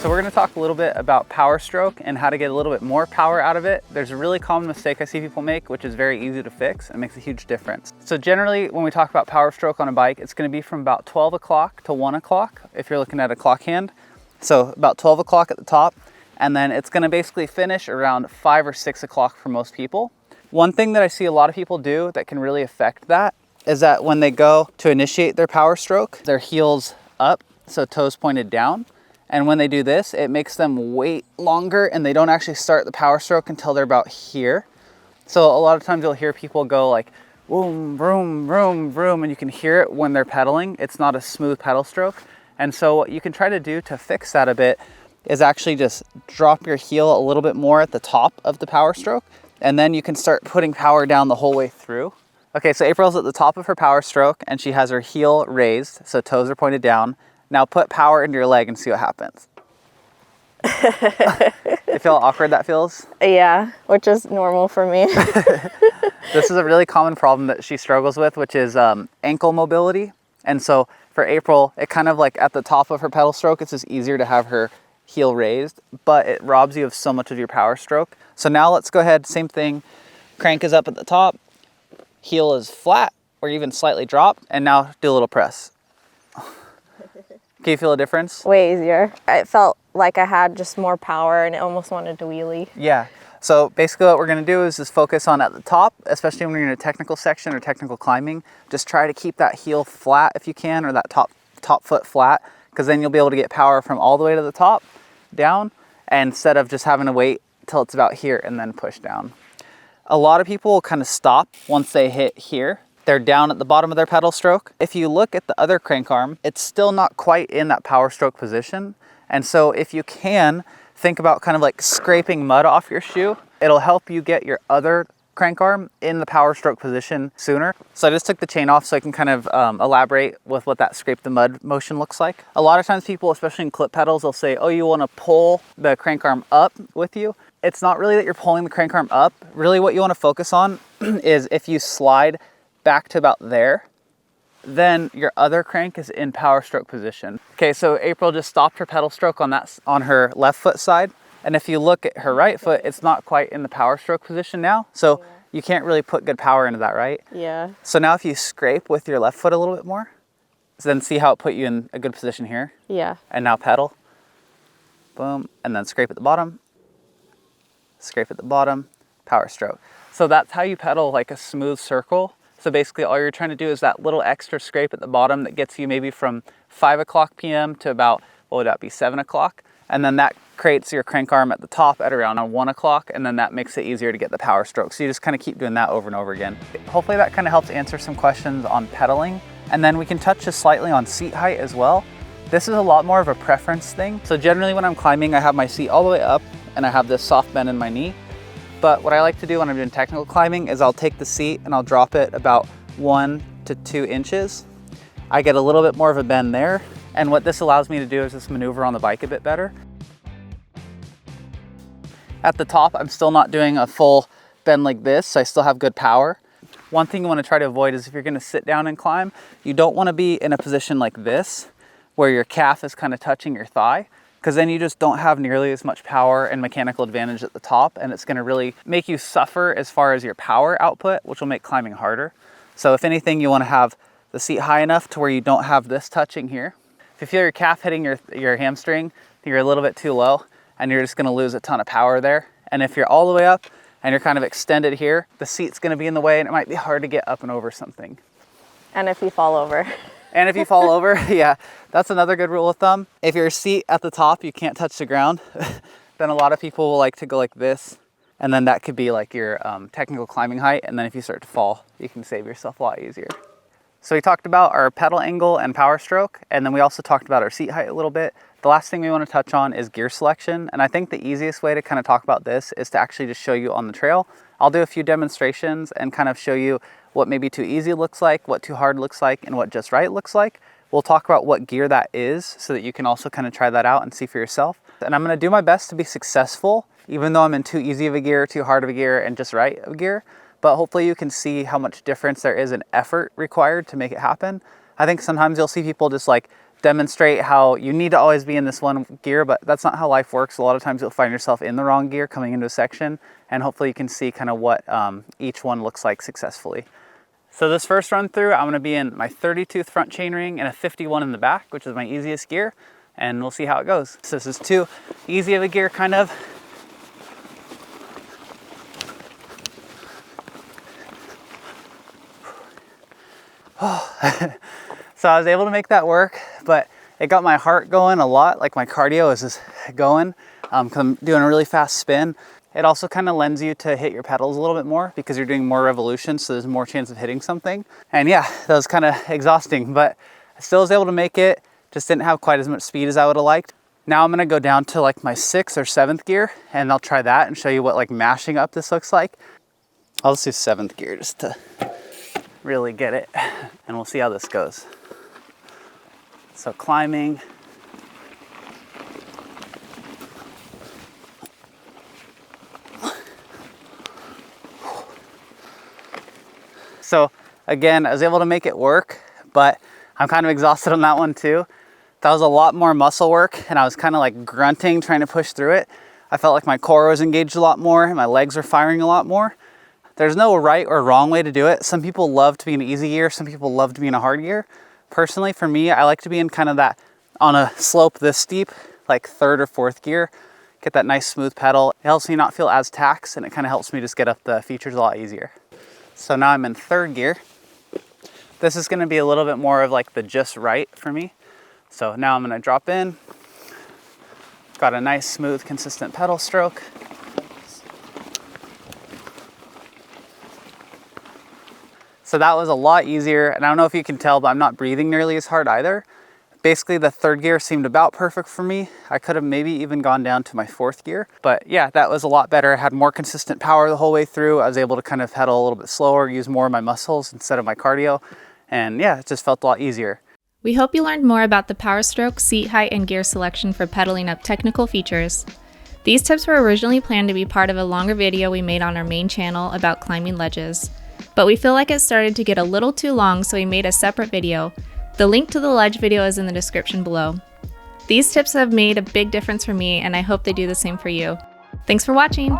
So we're gonna talk a little bit about Powerstroke and how to get a little bit more power out of it. There's a really common mistake I see people make, which is very easy to fix and makes a huge difference. So generally, when we talk about Powerstroke on a bike, it's gonna be from about 12 o'clock to 1 o'clock if you're looking at a clock hand. So about 12 o'clock at the top, and then it's gonna basically finish around 5 or 6 o'clock for most people. One thing that I see a lot of people do that can really affect that is that when they go to initiate their Powerstroke, their heels up, so toes pointed down. And when they do this, it makes them wait longer and they don't actually start the Powerstroke until they're about here. So a lot of times you'll hear people go like, vroom, vroom, vroom, vroom, and you can hear it when they're pedaling. It's not a smooth pedal stroke. And so what you can try to do to fix that a bit is actually just drop your heel a little bit more at the top of the Powerstroke, and then you can start putting power down the whole way through. Okay, so April's at the top of her Powerstroke and she has her heel raised, so toes are pointed down. Now put power into your leg and see what happens. You feel how awkward that feels? Yeah, which is normal for me. This is a really common problem that she struggles with, which is ankle mobility. And so for April, it kind of like at the top of her pedal stroke, it's just easier to have her heel raised, but it robs you of so much of your Powerstroke. So now let's go ahead, same thing. Crank is up at the top, heel is flat or even slightly dropped, and now do a little press. Can you feel a difference? Way easier. It felt like I had just more power and it almost wanted to wheelie. Yeah. So basically what we're gonna do is just focus on at the top, especially when you're in a technical section or technical climbing. Just try to keep that heel flat if you can, or that top foot flat, because then you'll be able to get power from all the way to the top, down, instead of just having to wait till it's about here and then push down. A lot of people will kind of stop once they hit here. They're down at the bottom of their pedal stroke. If you look at the other crank arm, it's still not quite in that Powerstroke position. And so if you can, think about kind of like scraping mud off your shoe. It'll help you get your other crank arm in the Powerstroke position sooner. So I just took the chain off so I can kind of elaborate with what that scrape the mud motion looks like. A lot of times people, especially in clip pedals, they'll say, oh, you wanna pull the crank arm up with you. It's not really that you're pulling the crank arm up. Really what you wanna focus on is if you slide back to about there, then your other crank is in Powerstroke position. Okay, so April just stopped her pedal stroke on her left foot side. And if you look at her right foot, it's not quite in the Powerstroke position now. So yeah, you can't really put good power into that, right? Yeah. So now if you scrape with your left foot a little bit more, then see how it put you in a good position here? Yeah. And now pedal. Boom, and then scrape at the bottom. Scrape at the bottom, Powerstroke. So that's how you pedal like a smooth circle. So basically all you're trying to do is that little extra scrape at the bottom that gets you maybe from 5 o'clock p.m. to about, what would that be, 7 o'clock? And then that creates your crank arm at the top at around 1 o'clock, and then that makes it easier to get the Powerstroke. So you just kind of keep doing that over and over again. Hopefully that kind of helps answer some questions on pedaling. And then we can touch just slightly on seat height as well. This is a lot more of a preference thing. So generally when I'm climbing, I have my seat all the way up and I have this soft bend in my knee. But what I like to do when I'm doing technical climbing is I'll take the seat and I'll drop it about 1 to 2 inches. I get a little bit more of a bend there. And what this allows me to do is just maneuver on the bike a bit better. At the top, I'm still not doing a full bend like this, so I still have good power. One thing you want to try to avoid is if you're going to sit down and climb, you don't want to be in a position like this, where your calf is kind of touching your thigh, because then you just don't have nearly as much power and mechanical advantage at the top, and it's going to really make you suffer as far as your power output, which will make climbing harder. So if anything, you want to have the seat high enough to where you don't have this touching here. If you feel your calf hitting your hamstring, you're a little bit too low, and you're just going to lose a ton of power there. And if you're all the way up and you're kind of extended here, the seat's going to be in the way and it might be hard to get up and over something. And if you fall over. And if you fall over, yeah, that's another good rule of thumb. If your seat at the top, you can't touch the ground, then a lot of people will like to go like this. And then that could be like your technical climbing height. And then if you start to fall, you can save yourself a lot easier. So we talked about our pedal angle and Powerstroke, and then we also talked about our seat height a little bit. The last thing we want to touch on is gear selection. And I think the easiest way to kind of talk about this is to actually just show you on the trail. I'll do a few demonstrations and kind of show you what maybe too easy looks like, what too hard looks like, and what just right looks like. We'll talk about what gear that is so that you can also kind of try that out and see for yourself. And I'm going to do my best to be successful, even though I'm in too easy of a gear, too hard of a gear, and just right of a gear. But hopefully you can see how much difference there is in effort required to make it happen. I think sometimes you'll see people just like demonstrate how you need to always be in this one gear, but that's not how life works. A lot of times you'll find yourself in the wrong gear coming into a section, and hopefully you can see kind of what each one looks like successfully. So this first run through, I'm gonna be in my 30-tooth front chainring and a 51 in the back, which is my easiest gear, and we'll see how it goes. So this is too easy of a gear, kind of. So I was able to make that work, but it got my heart going a lot, like my cardio is just going, 'cause I'm doing a really fast spin. It also kind of lends you to hit your pedals a little bit more because you're doing more revolutions, so there's more chance of hitting something. And yeah, that was kind of exhausting, but I still was able to make it, just didn't have quite as much speed as I would have liked. Now I'm gonna go down to like my 6th or 7th gear, and I'll try that and show you what like mashing up this looks like. I'll just do 7th gear just to really get it, and we'll see how this goes. So climbing. So again, I was able to make it work, but I'm kind of exhausted on that one too. That was a lot more muscle work, and I was kind of like grunting, trying to push through it. I felt like my core was engaged a lot more, and my legs were firing a lot more. There's no right or wrong way to do it. Some people love to be in an easy gear, some people love to be in a hard gear. Personally, for me, I like to be in kind of that, on a slope this steep, like 3rd or 4th gear. Get that nice smooth pedal. It helps me not feel as taxed, and it kind of helps me just get up the features a lot easier. So now I'm in 3rd gear. This is gonna be a little bit more of like the just right for me. So now I'm gonna drop in. Got a nice, smooth, consistent pedal stroke. So that was a lot easier, and I don't know if you can tell, but I'm not breathing nearly as hard either. Basically, the 3rd gear seemed about perfect for me. I could have maybe even gone down to my 4th gear, but yeah, that was a lot better. I had more consistent power the whole way through. I was able to kind of pedal a little bit slower, use more of my muscles instead of my cardio, and yeah, it just felt a lot easier. We hope you learned more about the Powerstroke, seat height, and gear selection for pedaling up technical features. These tips were originally planned to be part of a longer video we made on our main channel about climbing ledges, but we feel like it started to get a little too long, so we made a separate video. The link to the ledge video is in the description below. These tips have made a big difference for me, and I hope they do the same for you. Thanks for watching!